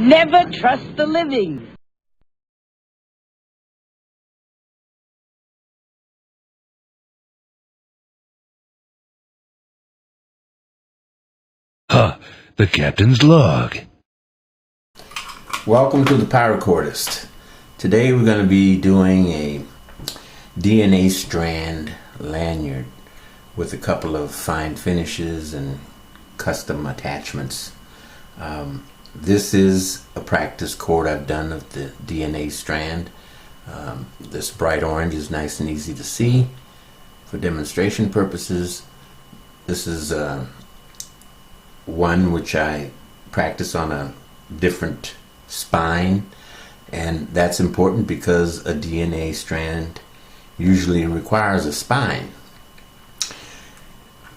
Never trust the living. Huh, the captain's log. Welcome to the Paracordist. Today we're going to be doing a DNA strand lanyard with a couple of fine finishes and custom attachments. This is a practice cord I've done of the DNA strand. This bright orange is nice and easy to see for demonstration purposes. This is one which I practice on a different spine, and that's important because a DNA strand usually requires a spine.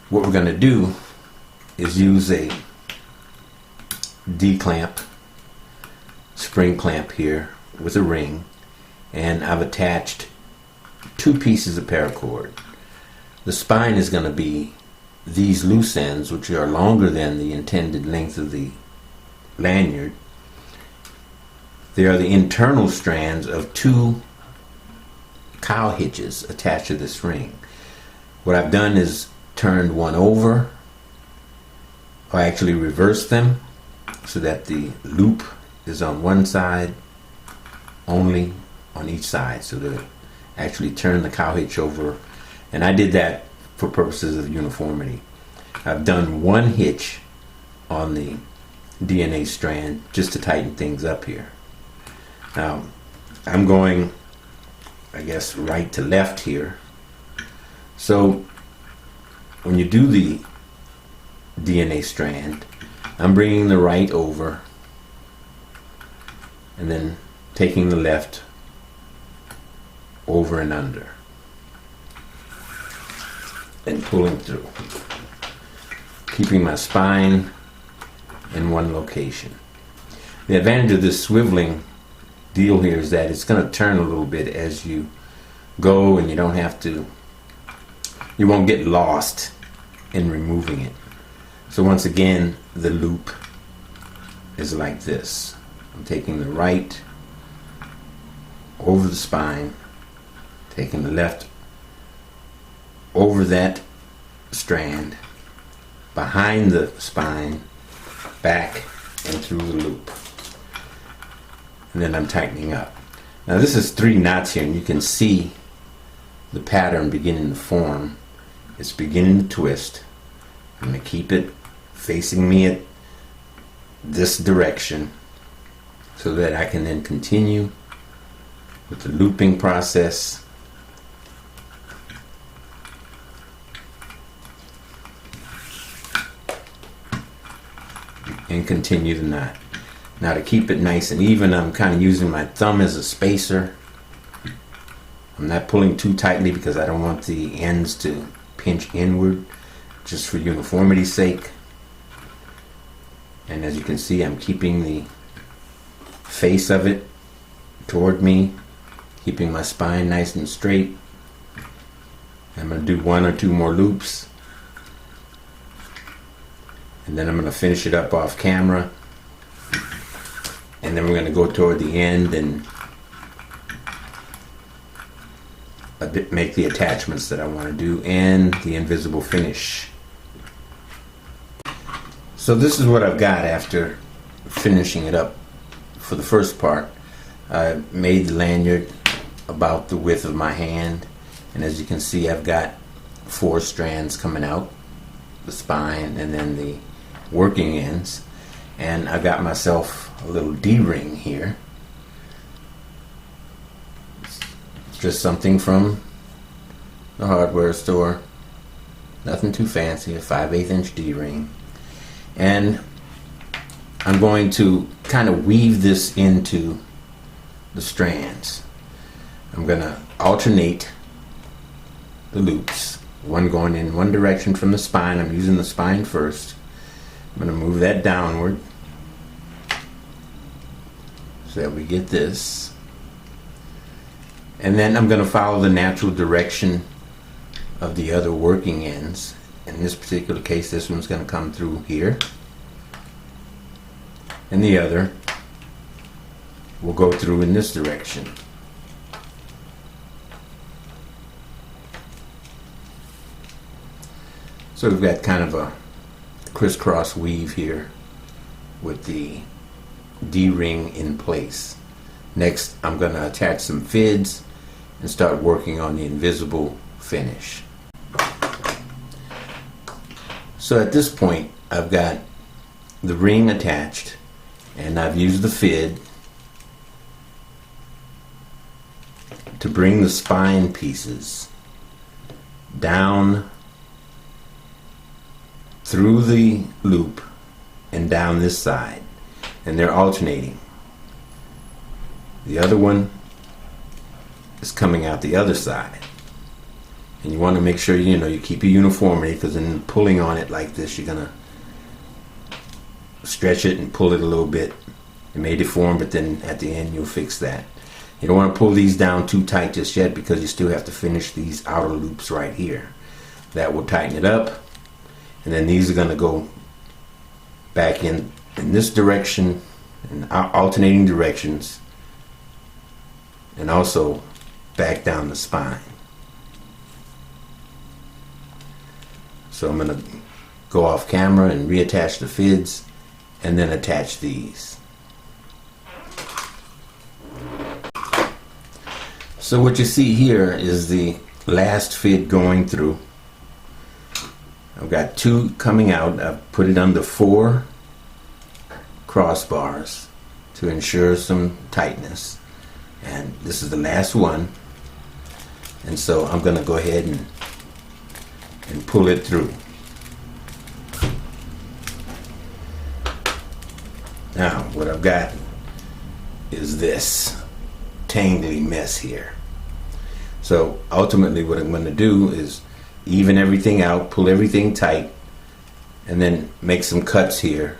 What we're going to do is use a D-clamp, spring clamp here with a ring, and I've attached two pieces of paracord. The spine is going to be these loose ends, which are longer than the intended length of the lanyard. They are the internal strands of two cow hitches attached to this ring. What I've done is turned one over, or actually reversed them, so that the loop is on one side only on each side, so to actually turn the cow hitch over. And I did that for purposes of uniformity. I've done one hitch on the DNA strand just to tighten things up here. Now I'm going, I guess, right to left here. So when you do the DNA strand, I'm bringing the right over and then taking the left over and under and pulling through, keeping my spine in one location. The advantage of this swiveling deal here is that it's going to turn a little bit as you go, and you don't have to, you won't get lost in removing it. So once again, the loop is like this. I'm taking the right over the spine, taking the left over that strand, behind the spine, back and through the loop. And then I'm tightening up. Now this is 3 knots here, and you can see the pattern beginning to form. It's beginning to twist. I'm going to keep it facing me at this direction so that I can then continue with the looping process. And continue the knot. Now to keep it nice and even, I'm kind of using my thumb as a spacer. I'm not pulling too tightly because I don't want the ends to pinch inward, just for uniformity's sake. And as you can see, I'm keeping the face of it toward me, keeping my spine nice and straight. I'm going to do 1 or 2 more loops, and then I'm going to finish it up off camera, and then we're going to go toward the end and make the attachments that I want to do and the invisible finish. So this is what I've got after finishing it up. For the first part, I made the lanyard about the width of my hand, and as you can see, I've got 4 strands coming out, the spine and then the working ends, and I got myself a little D-ring here. It's just something from the hardware store, nothing too fancy, a 5/8 inch D-ring. And I'm going to kind of weave this into the strands. I'm going to alternate the loops, one going in one direction from the spine. I'm using the spine first. I'm going to move that downward so that we get this. And then I'm going to follow the natural direction of the other working ends. In this particular case, this one's going to come through here, and the other will go through in this direction. So we've got kind of a crisscross weave here with the D-ring in place. Next, I'm going to attach some fids and start working on the invisible finish. So at this point, I've got the ring attached, and I've used the fid to bring the spine pieces down through the loop and down this side, and they're alternating. The other one is coming out the other side, and you want to make sure you keep your uniformity, because in pulling on it like this, you're gonna stretch it and pull it a little bit. It may deform, but then at the end you'll fix that. You don't want to pull these down too tight just yet, because you still have to finish these outer loops right here. That will tighten it up, and then these are going to go back in this direction, in alternating directions, and also back down the spine. So I'm going to go off camera and reattach the fids and then attach these. So what you see here is the last fid going through. I've got 2 coming out. I've put it under 4 crossbars to ensure some tightness, and this is the last one, and so I'm going to go ahead and pull it through. Now what I've got is this tangly mess here. So ultimately what I'm going to do is even everything out, pull everything tight, and then make some cuts here,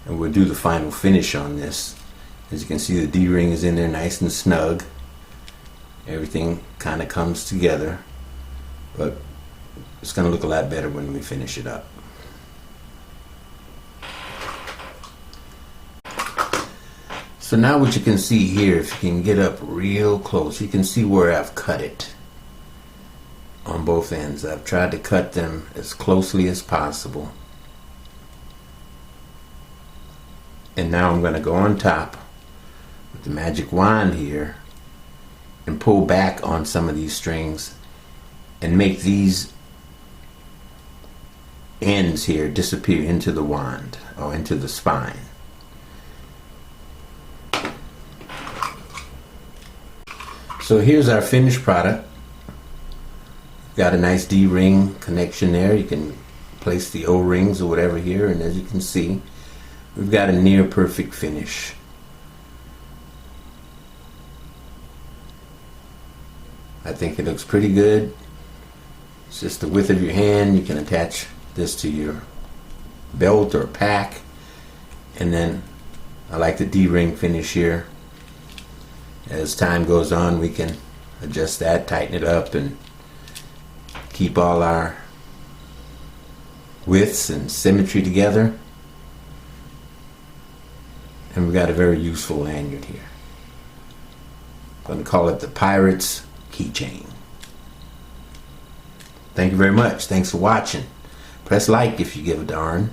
and we'll do the final finish on this. As you can see, the D-ring is in there nice and snug. Everything kind of comes together, but it's going to look a lot better when we finish it up. So now what you can see here, if you can get up real close, you can see where I've cut it on both ends. I've tried to cut them as closely as possible. And now I'm going to go on top with the magic wand here and pull back on some of these strings and make these ends here disappear into the wand or into the spine. So here's our finished product. Got a nice D-ring connection there. You can place the O-rings or whatever here, and as you can see, we've got a near perfect finish. I think it looks pretty good. It's just the width of your hand. You can attach this to your belt or pack, and then I like the D-ring finish here. As time goes on, we can adjust that, tighten it up, and keep all our widths and symmetry together. And we've got a very useful lanyard here. I'm going to call it the Pirate's Keychain. Thank you very much. Thanks for watching. Press like if you give a darn.